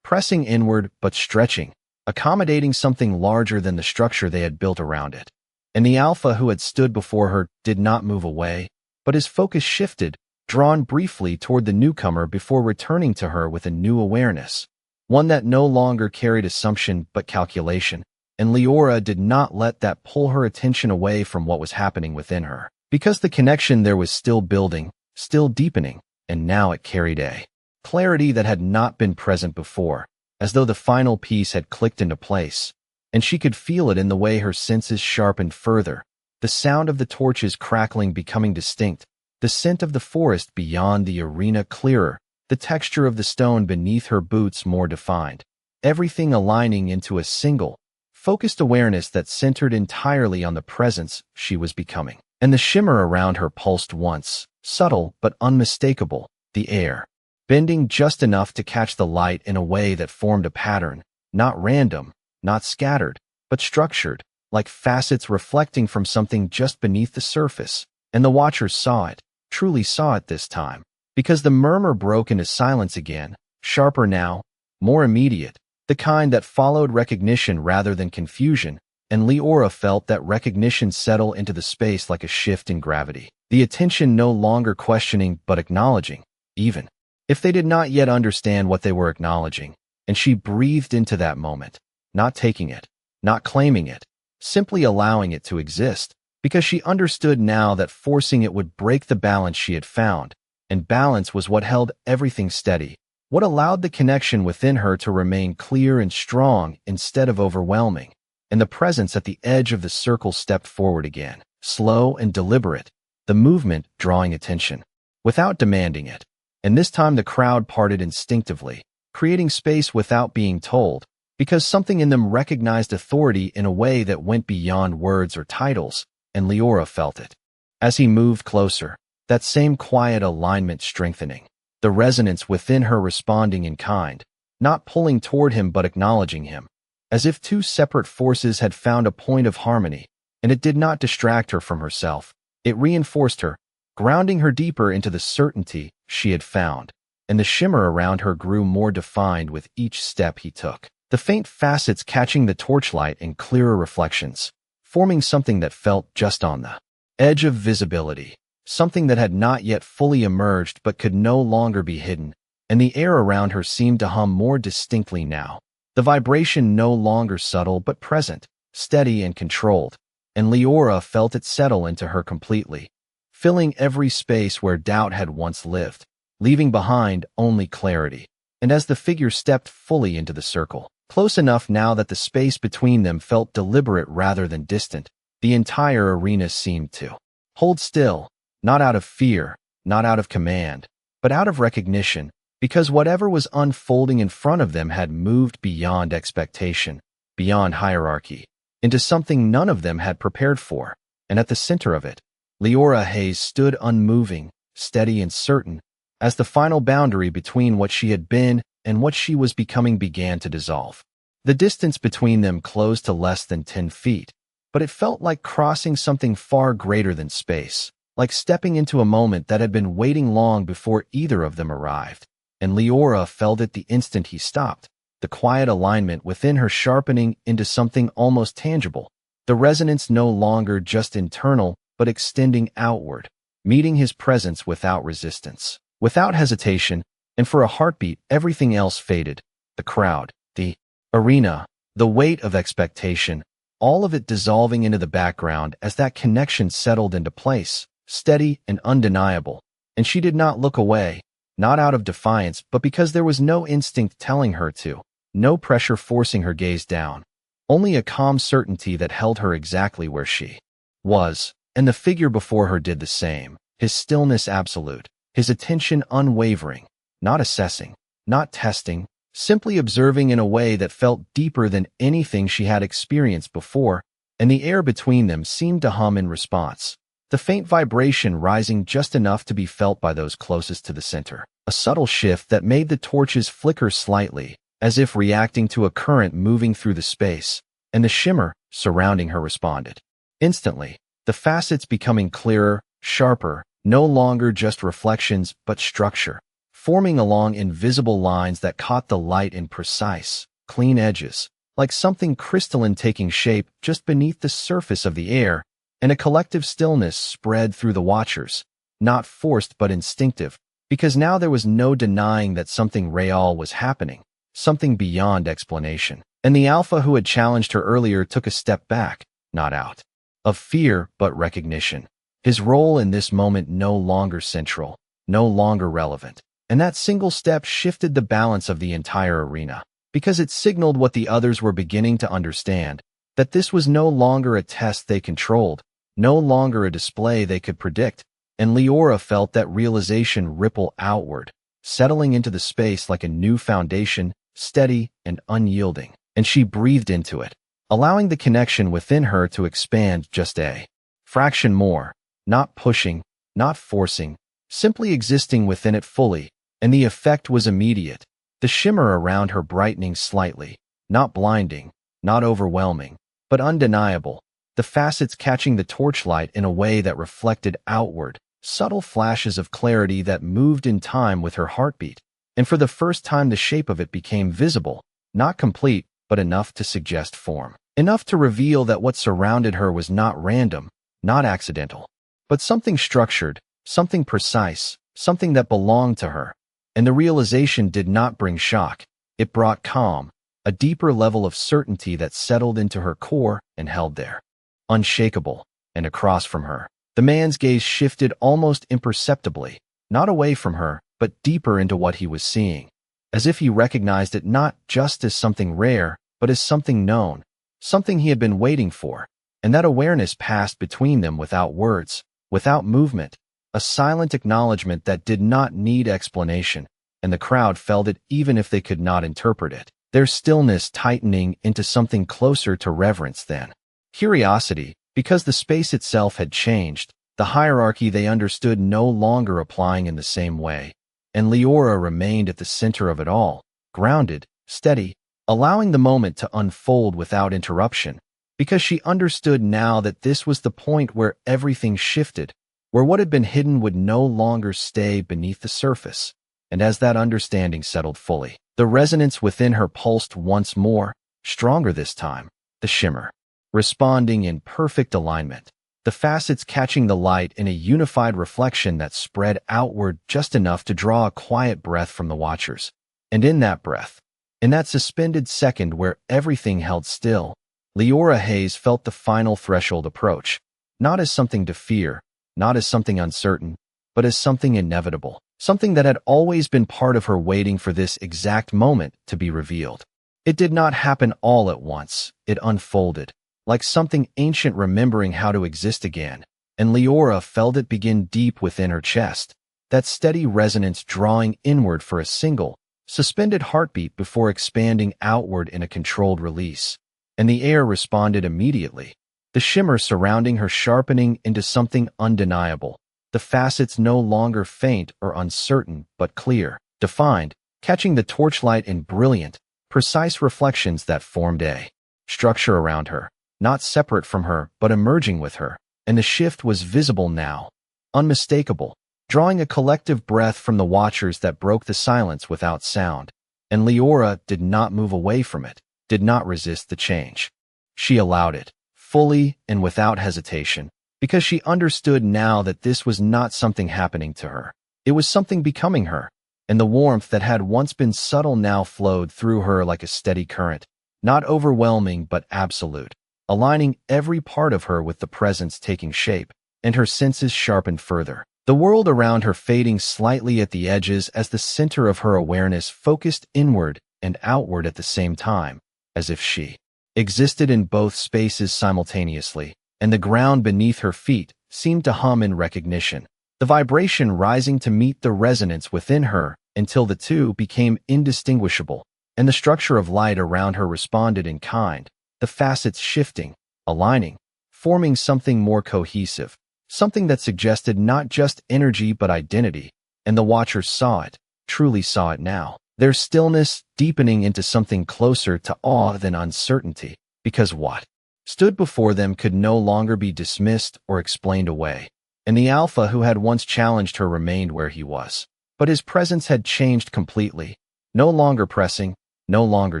pressing inward but stretching, accommodating something larger than the structure they had built around it. And the Alpha who had stood before her did not move away, but his focus shifted, drawn briefly toward the newcomer before returning to her with a new awareness, one that no longer carried assumption but calculation. And Leora did not let that pull her attention away from what was happening within her, because the connection there was still building, still deepening, and now it carried a clarity that had not been present before, as though the final piece had clicked into place, and she could feel it in the way her senses sharpened further, the sound of the torches crackling becoming distinct, the scent of the forest beyond the arena clearer, the texture of the stone beneath her boots more defined, everything aligning into a single, focused awareness that centered entirely on the presence she was becoming. And the shimmer around her pulsed once, subtle but unmistakable, the air bending just enough to catch the light in a way that formed a pattern, not random, not scattered, but structured, like facets reflecting from something just beneath the surface. And the watchers saw it, truly saw it this time, because the murmur broke into silence again, sharper now, more immediate, the kind that followed recognition rather than confusion, and Leora felt that recognition settle into the space like a shift in gravity, the attention no longer questioning but acknowledging, even if they did not yet understand what they were acknowledging. And she breathed into that moment, not taking it, not claiming it, simply allowing it to exist, because she understood now that forcing it would break the balance she had found, and balance was what held everything steady, what allowed the connection within her to remain clear and strong instead of overwhelming. And the presence at the edge of the circle stepped forward again, slow and deliberate, the movement drawing attention, without demanding it. And this time the crowd parted instinctively, creating space without being told, because something in them recognized authority in a way that went beyond words or titles, and Leora felt it. As he moved closer, that same quiet alignment strengthening, the resonance within her responding in kind, not pulling toward him but acknowledging him, as if two separate forces had found a point of harmony, and it did not distract her from herself. It reinforced her, grounding her deeper into the certainty she had found, and the shimmer around her grew more defined with each step he took, the faint facets catching the torchlight in clearer reflections, forming something that felt just on the edge of visibility, something that had not yet fully emerged but could no longer be hidden, and the air around her seemed to hum more distinctly now, the vibration no longer subtle but present, steady and controlled, and Leora felt it settle into her completely, filling every space where doubt had once lived, leaving behind only clarity. And as the figure stepped fully into the circle, close enough now that the space between them felt deliberate rather than distant, the entire arena seemed to hold still, not out of fear, not out of command, but out of recognition, because whatever was unfolding in front of them had moved beyond expectation, beyond hierarchy, into something none of them had prepared for. And at the center of it, Leora Hayes stood unmoving, steady and certain, as the final boundary between what she had been and what she was becoming began to dissolve. The distance between them closed to less than 10 feet, but it felt like crossing something far greater than space, like stepping into a moment that had been waiting long before either of them arrived. And Leora felt it the instant he stopped, the quiet alignment within her sharpening into something almost tangible, the resonance no longer just internal but extending outward, meeting his presence without resistance, without hesitation, and for a heartbeat everything else faded, the crowd, the arena, the weight of expectation, all of it dissolving into the background as that connection settled into place, steady and undeniable. And she did not look away, not out of defiance but because there was no instinct telling her to, no pressure forcing her gaze down, only a calm certainty that held her exactly where she was. And the figure before her did the same, his stillness absolute, his attention unwavering, not assessing, not testing, simply observing in a way that felt deeper than anything she had experienced before, and the air between them seemed to hum in response, the faint vibration rising just enough to be felt by those closest to the center. A subtle shift that made the torches flicker slightly, as if reacting to a current moving through the space, and the shimmer surrounding her responded. Instantly, the facets becoming clearer, sharper, no longer just reflections but structure, forming along invisible lines that caught the light in precise, clean edges, like something crystalline taking shape just beneath the surface of the air, and a collective stillness spread through the watchers, not forced but instinctive, because now there was no denying that something real was happening, something beyond explanation. And the Alpha who had challenged her earlier took a step back, not out of fear but recognition. His role in this moment no longer central, no longer relevant. And that single step shifted the balance of the entire arena, because it signaled what the others were beginning to understand, that this was no longer a test they controlled, no longer a display they could predict, and Leora felt that realization ripple outward, settling into the space like a new foundation, steady and unyielding, and she breathed into it, allowing the connection within her to expand just a fraction more, not pushing, not forcing, simply existing within it fully, and the effect was immediate, the shimmer around her brightening slightly, not blinding, not overwhelming, but undeniable, the facets catching the torchlight in a way that reflected outward, subtle flashes of clarity that moved in time with her heartbeat, and for the first time the shape of it became visible, not complete, but enough to suggest form, enough to reveal that what surrounded her was not random, not accidental, but something structured, something precise, something that belonged to her. And the realization did not bring shock, it brought calm, a deeper level of certainty that settled into her core and held there, unshakable, and across from her. The man's gaze shifted almost imperceptibly, not away from her, but deeper into what he was seeing, as if he recognized it not just as something rare, but as something known, something he had been waiting for, and that awareness passed between them without words, without movement, a silent acknowledgement that did not need explanation, and the crowd felt it even if they could not interpret it, their stillness tightening into something closer to reverence than curiosity, because the space itself had changed, the hierarchy they understood no longer applying in the same way, and Leora remained at the center of it all, grounded, steady, allowing the moment to unfold without interruption, because she understood now that this was the point where everything shifted, where what had been hidden would no longer stay beneath the surface. And as that understanding settled fully, the resonance within her pulsed once more, stronger this time, the shimmer, responding in perfect alignment, the facets catching the light in a unified reflection that spread outward just enough to draw a quiet breath from the watchers. And in that breath, in that suspended second where everything held still, Leora Hayes felt the final threshold approach, not as something to fear, not as something uncertain, but as something inevitable, something that had always been part of her waiting for this exact moment to be revealed. It did not happen all at once, it unfolded, like something ancient remembering how to exist again, and Leora felt it begin deep within her chest, that steady resonance drawing inward for a single, suspended heartbeat before expanding outward in a controlled release. And the air responded immediately, the shimmer surrounding her sharpening into something undeniable, the facets no longer faint or uncertain but clear, defined, catching the torchlight in brilliant, precise reflections that formed a structure around her, not separate from her but emerging with her, and the shift was visible now, unmistakable, drawing a collective breath from the watchers that broke the silence without sound, and Leora did not move away from it, did not resist the change. She allowed it, fully and without hesitation, because she understood now that this was not something happening to her. It was something becoming her, and the warmth that had once been subtle now flowed through her like a steady current, not overwhelming but absolute, aligning every part of her with the presence taking shape, and her senses sharpened further. The world around her fading slightly at the edges as the center of her awareness focused inward and outward at the same time, as if she existed in both spaces simultaneously, and the ground beneath her feet seemed to hum in recognition, the vibration rising to meet the resonance within her until the two became indistinguishable, and the structure of light around her responded in kind, the facets shifting, aligning, forming something more cohesive, something that suggested not just energy but identity, and the watchers saw it, truly saw it now. Their stillness deepening into something closer to awe than uncertainty, because what stood before them could no longer be dismissed or explained away. And the Alpha who had once challenged her remained where he was. But his presence had changed completely, no longer pressing, no longer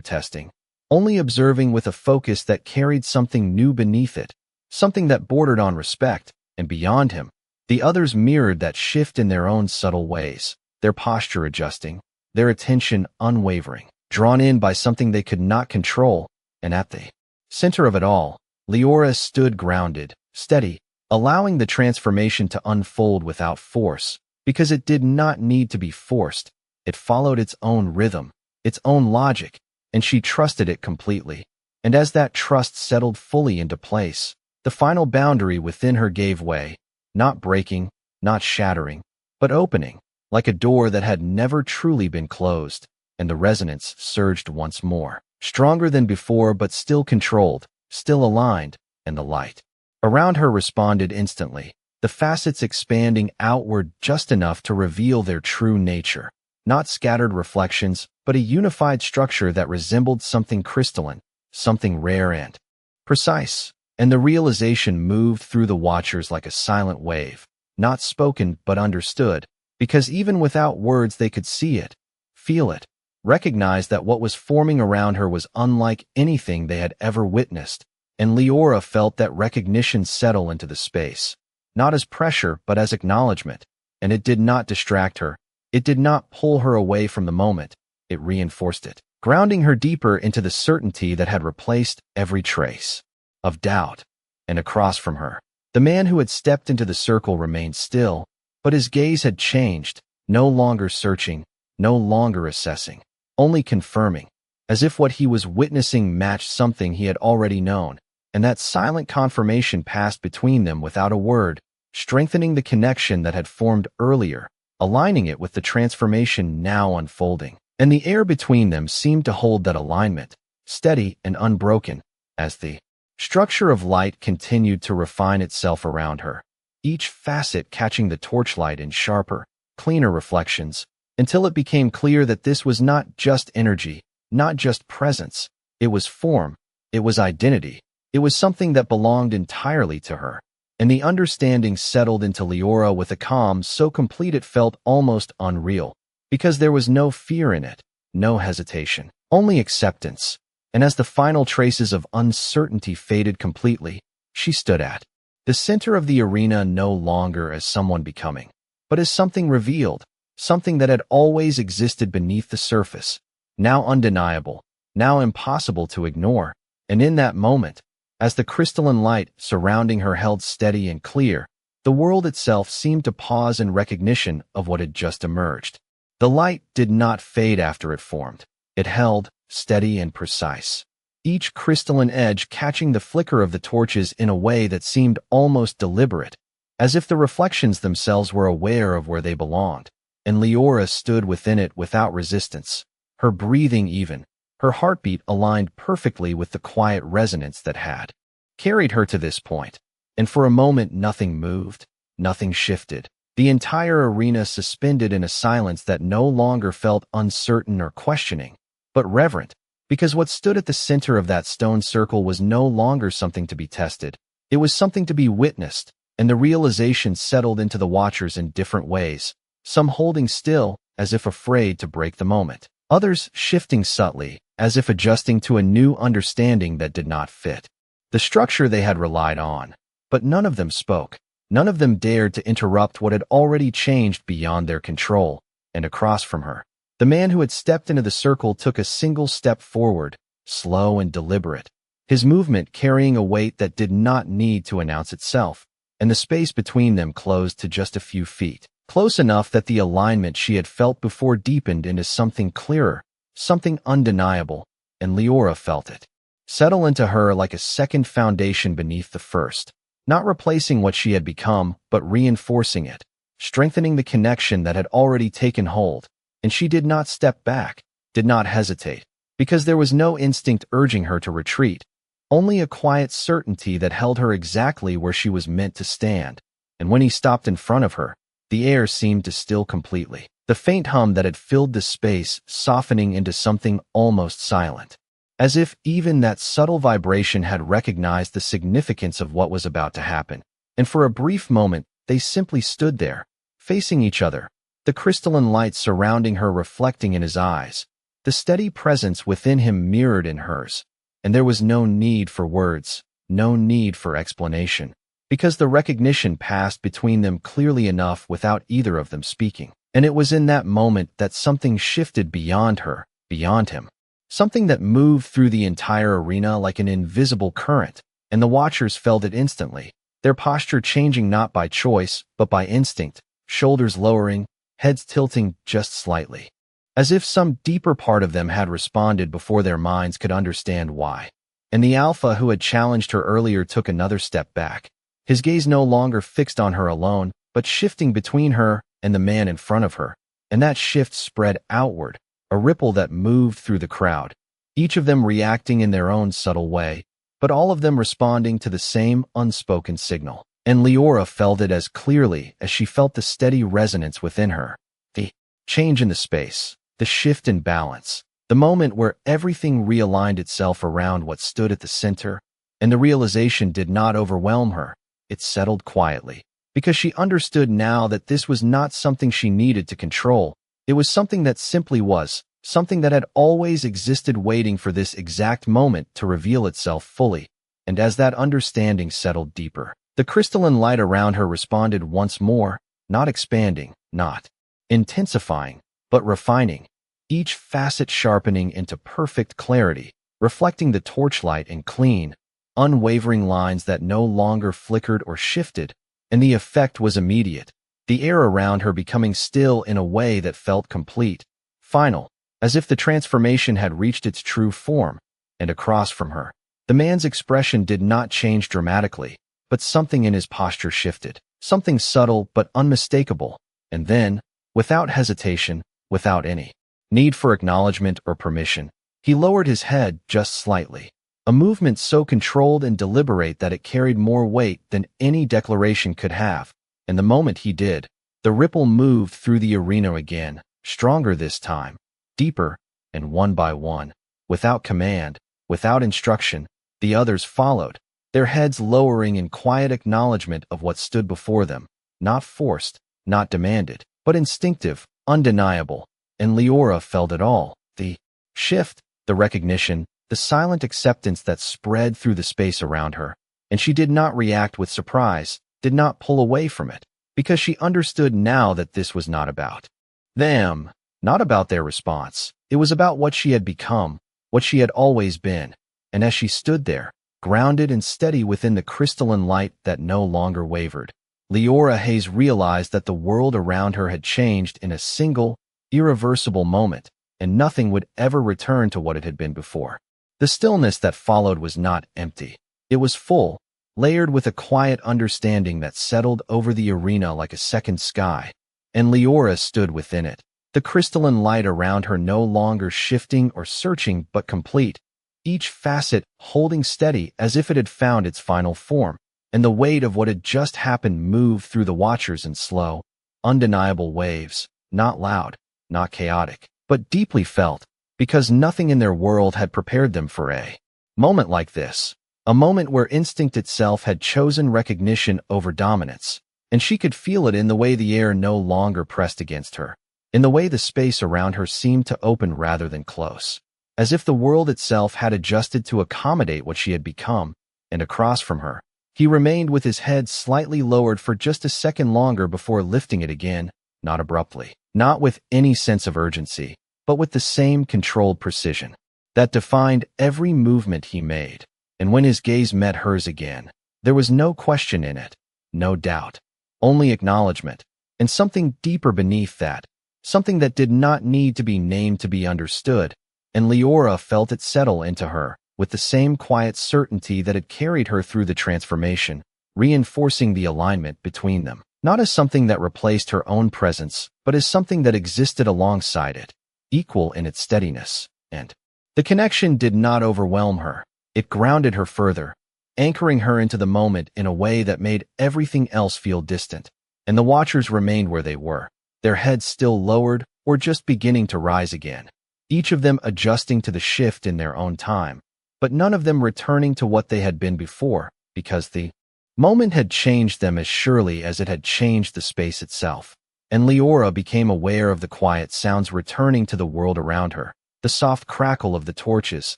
testing, only observing with a focus that carried something new beneath it, something that bordered on respect, and beyond him, the others mirrored that shift in their own subtle ways, their posture adjusting, their attention unwavering, drawn in by something they could not control, and at the center of it all, Leora stood grounded, steady, allowing the transformation to unfold without force, because it did not need to be forced. It followed its own rhythm, its own logic, and she trusted it completely. And as that trust settled fully into place, the final boundary within her gave way, not breaking, not shattering, but opening, like a door that had never truly been closed, and the resonance surged once more, stronger than before but still controlled, still aligned, and the light around her responded instantly, the facets expanding outward just enough to reveal their true nature, not scattered reflections, but a unified structure that resembled something crystalline, something rare and precise. And the realization moved through the watchers like a silent wave, not spoken but understood, because even without words they could see it, feel it, recognize that what was forming around her was unlike anything they had ever witnessed, and Leora felt that recognition settle into the space, not as pressure but as acknowledgement, and it did not distract her, it did not pull her away from the moment, it reinforced it, grounding her deeper into the certainty that had replaced every trace of doubt. And across from her, the man who had stepped into the circle remained still, but his gaze had changed, no longer searching, no longer assessing, only confirming, as if what he was witnessing matched something he had already known, and that silent confirmation passed between them without a word, strengthening the connection that had formed earlier, aligning it with the transformation now unfolding. And the air between them seemed to hold that alignment, steady and unbroken, as the structure of light continued to refine itself around her, each facet catching the torchlight in sharper, cleaner reflections, until it became clear that this was not just energy, not just presence, it was form, it was identity, it was something that belonged entirely to her. And the understanding settled into Leora with a calm so complete it felt almost unreal, because there was no fear in it, no hesitation, only acceptance. And as the final traces of uncertainty faded completely, she stood at the center of the arena, no longer as someone becoming, but as something revealed, something that had always existed beneath the surface, now undeniable, now impossible to ignore. And in that moment, as the crystalline light surrounding her held steady and clear, the world itself seemed to pause in recognition of what had just emerged. The light did not fade after it formed. It held, steady and precise, each crystalline edge catching the flicker of the torches in a way that seemed almost deliberate, as if the reflections themselves were aware of where they belonged. And Leora stood within it without resistance, her breathing even, her heartbeat aligned perfectly with the quiet resonance that had carried her to this point. And for a moment nothing moved, nothing shifted, the entire arena suspended in a silence that no longer felt uncertain or questioning, but reverent, because what stood at the center of that stone circle was no longer something to be tested, it was something to be witnessed. And the realization settled into the watchers in different ways, some holding still, as if afraid to break the moment, others shifting subtly, as if adjusting to a new understanding that did not fit the structure they had relied on. But none of them spoke, none of them dared to interrupt what had already changed beyond their control. And across from her, the man who had stepped into the circle took a single step forward, slow and deliberate, his movement carrying a weight that did not need to announce itself, and the space between them closed to just a few feet, close enough that the alignment she had felt before deepened into something clearer, something undeniable, and Leora felt it settle into her like a second foundation beneath the first, not replacing what she had become, but reinforcing it, strengthening the connection that had already taken hold. And she did not step back, did not hesitate, because there was no instinct urging her to retreat, only a quiet certainty that held her exactly where she was meant to stand. And when he stopped in front of her, the air seemed to still completely. The faint hum that had filled the space softening into something almost silent, as if even that subtle vibration had recognized the significance of what was about to happen. And for a brief moment, they simply stood there, facing each other, the crystalline light surrounding her reflecting in his eyes, the steady presence within him mirrored in hers. And there was no need for words, no need for explanation, because the recognition passed between them clearly enough without either of them speaking. And it was in that moment that something shifted beyond her, beyond him. Something that moved through the entire arena like an invisible current, and the watchers felt it instantly, their posture changing not by choice, but by instinct, shoulders lowering, heads tilting just slightly, as if some deeper part of them had responded before their minds could understand why. And the alpha who had challenged her earlier took another step back, his gaze no longer fixed on her alone, but shifting between her and the man in front of her, and that shift spread outward, a ripple that moved through the crowd, each of them reacting in their own subtle way, but all of them responding to the same unspoken signal. And Leora felt it as clearly as she felt the steady resonance within her. The change in the space, the shift in balance, the moment where everything realigned itself around what stood at the center, and the realization did not overwhelm her, it settled quietly. Because she understood now that this was not something she needed to control. It was something that simply was, something that had always existed waiting for this exact moment to reveal itself fully. And as that understanding settled deeper, the crystalline light around her responded once more, not expanding, not intensifying, but refining, each facet sharpening into perfect clarity, reflecting the torchlight in clean, unwavering lines that no longer flickered or shifted. And the effect was immediate, the air around her becoming still in a way that felt complete, final, as if the transformation had reached its true form. And across from her, the man's expression did not change dramatically, but something in his posture shifted, something subtle but unmistakable. And then, without hesitation, without any need for acknowledgement or permission, he lowered his head just slightly. A movement so controlled and deliberate that it carried more weight than any declaration could have. And the moment he did, the ripple moved through the arena again, stronger this time, deeper, and one by one, without command, without instruction, the others followed, their heads lowering in quiet acknowledgement of what stood before them, not forced, not demanded, but instinctive, undeniable. And Leora felt it all, the shift, the recognition, the silent acceptance that spread through the space around her, and she did not react with surprise, did not pull away from it, because she understood now that this was not about them, not about their response. It was about what she had become, what she had always been. And as she stood there, grounded and steady within the crystalline light that no longer wavered, Leora Hayes realized that the world around her had changed in a single, irreversible moment, and nothing would ever return to what it had been before. The stillness that followed was not empty. It was full, layered with a quiet understanding that settled over the arena like a second sky. And Leora stood within it, the crystalline light around her no longer shifting or searching but complete, each facet holding steady as if it had found its final form. And the weight of what had just happened moved through the watchers in slow, undeniable waves, not loud, not chaotic, but deeply felt, because nothing in their world had prepared them for a moment like this, a moment where instinct itself had chosen recognition over dominance. And she could feel it in the way the air no longer pressed against her, in the way the space around her seemed to open rather than close, as if the world itself had adjusted to accommodate what she had become. And across from her, he remained with his head slightly lowered for just a second longer before lifting it again, not abruptly, not with any sense of urgency, but with the same controlled precision that defined every movement he made. And when his gaze met hers again, there was no question in it, no doubt, only acknowledgement, and something deeper beneath that, something that did not need to be named to be understood. And Leora felt it settle into her, with the same quiet certainty that had carried her through the transformation, reinforcing the alignment between them, not as something that replaced her own presence, but as something that existed alongside it, equal in its steadiness and The connection did not overwhelm her. It grounded her further, anchoring her into the moment in a way that made everything else feel distant. And the watchers remained where they were, their heads still lowered or just beginning to rise again, each of them adjusting to the shift in their own time, but none of them returning to what they had been before, because the moment had changed them as surely as it had changed the space itself. And Leora became aware of the quiet sounds returning to the world around her, the soft crackle of the torches,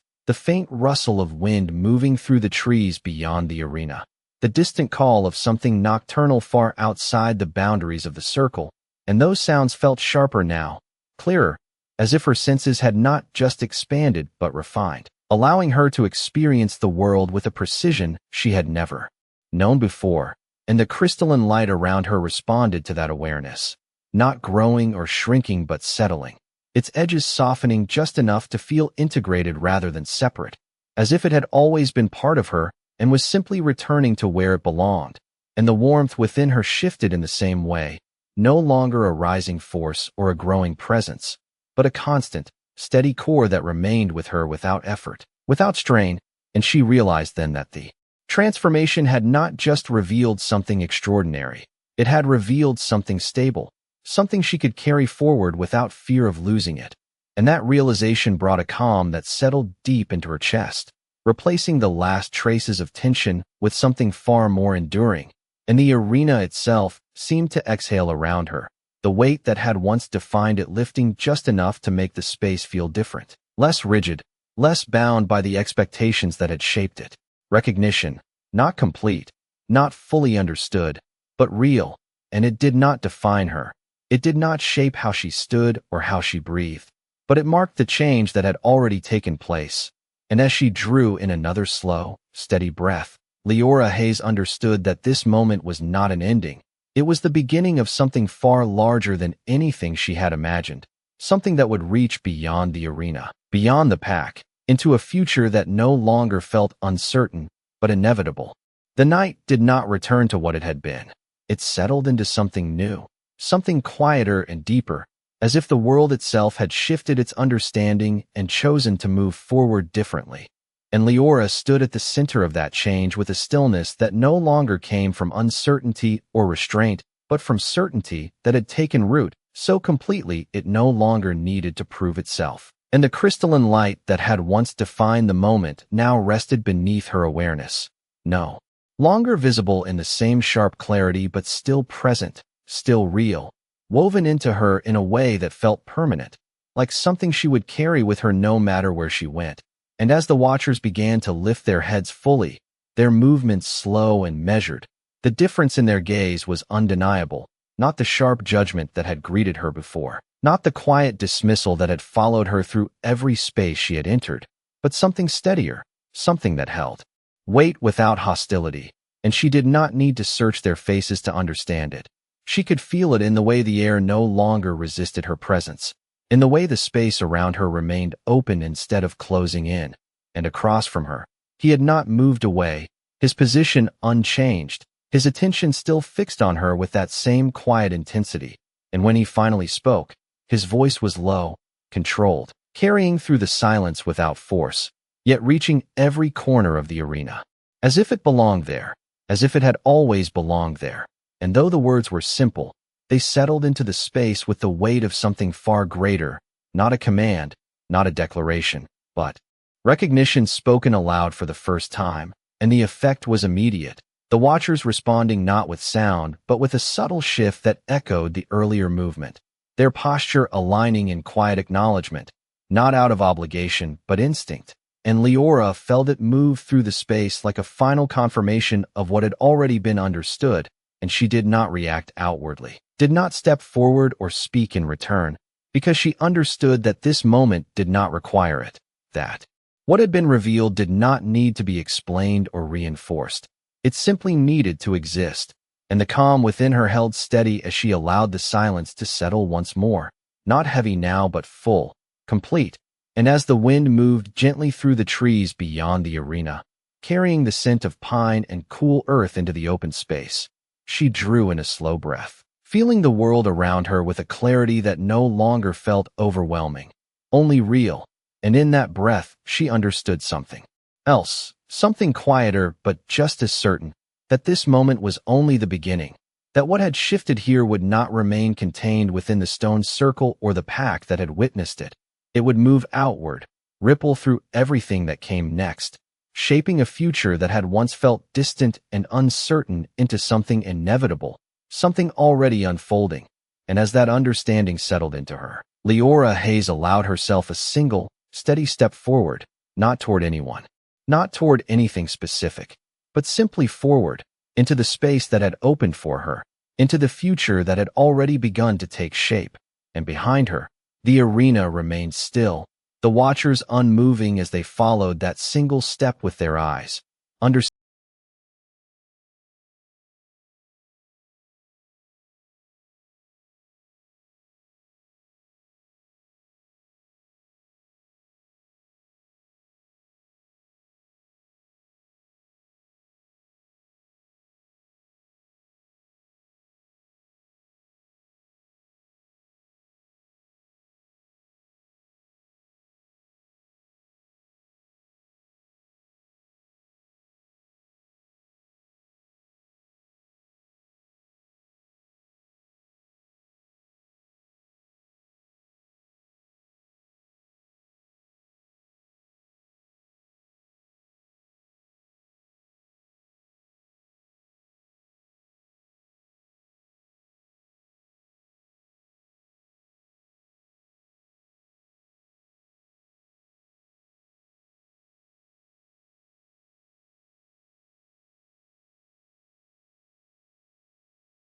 the faint rustle of wind moving through the trees beyond the arena, the distant call of something nocturnal far outside the boundaries of the circle. And those sounds felt sharper now, clearer, as if her senses had not just expanded but refined, allowing her to experience the world with a precision she had never known before. And the crystalline light around her responded to that awareness, not growing or shrinking but settling, its edges softening just enough to feel integrated rather than separate, as if it had always been part of her and was simply returning to where it belonged. And the warmth within her shifted in the same way, no longer a rising force or a growing presence, but a constant, steady core that remained with her without effort, without strain. And she realized then that the transformation had not just revealed something extraordinary, it had revealed something stable, something she could carry forward without fear of losing it. And that realization brought a calm that settled deep into her chest, replacing the last traces of tension with something far more enduring. And the arena itself seemed to exhale around her, the weight that had once defined it lifting just enough to make the space feel different, less rigid, less bound by the expectations that had shaped it. Recognition, not complete, not fully understood, but real, and it did not define her. It did not shape how she stood or how she breathed, but it marked the change that had already taken place. And as she drew in another slow, steady breath, Leora Hayes understood that this moment was not an ending. It was the beginning of something far larger than anything she had imagined, something that would reach beyond the arena, beyond the pack, into a future that no longer felt uncertain, but inevitable. The night did not return to what it had been. It settled into something new, something quieter and deeper, as if the world itself had shifted its understanding and chosen to move forward differently. And Leora stood at the center of that change with a stillness that no longer came from uncertainty or restraint, but from certainty that had taken root so completely it no longer needed to prove itself. And the crystalline light that had once defined the moment now rested beneath her awareness, no longer visible in the same sharp clarity but still present, still real, woven into her in a way that felt permanent, like something she would carry with her no matter where she went. And as the watchers began to lift their heads fully, their movements slow and measured, the difference in their gaze was undeniable, not the sharp judgment that had greeted her before, not the quiet dismissal that had followed her through every space she had entered, but something steadier, something that held weight without hostility. And she did not need to search their faces to understand it. She could feel it in the way the air no longer resisted her presence, in the way the space around her remained open instead of closing in. And across from her, he had not moved away, his position unchanged, his attention still fixed on her with that same quiet intensity. And when he finally spoke, his voice was low, controlled, carrying through the silence without force, yet reaching every corner of the arena, as if it belonged there, as if it had always belonged there. And though the words were simple, they settled into the space with the weight of something far greater, not a command, not a declaration, but recognition spoken aloud for the first time. And the effect was immediate, the watchers responding not with sound but with a subtle shift that echoed the earlier movement, their posture aligning in quiet acknowledgement, not out of obligation but instinct. And Leora felt it move through the space like a final confirmation of what had already been understood, and she did not react outwardly, did not step forward or speak in return, because she understood that this moment did not require it, that what had been revealed did not need to be explained or reinforced. It simply needed to exist, and the calm within her held steady as she allowed the silence to settle once more, not heavy now but full, complete. And as the wind moved gently through the trees beyond the arena, carrying the scent of pine and cool earth into the open space, she drew in a slow breath, feeling the world around her with a clarity that no longer felt overwhelming, only real. And in that breath, she understood something else, something quieter but just as certain, that this moment was only the beginning, that what had shifted here would not remain contained within the stone circle or the pack that had witnessed it. It would move outward, ripple through everything that came next, shaping a future that had once felt distant and uncertain into something inevitable, something already unfolding. And as that understanding settled into her, Leora Hayes allowed herself a single, steady step forward, not toward anyone, not toward anything specific, but simply forward, into the space that had opened for her, into the future that had already begun to take shape. And behind her, the arena remained still, the watchers unmoving as they followed that single step with their eyes,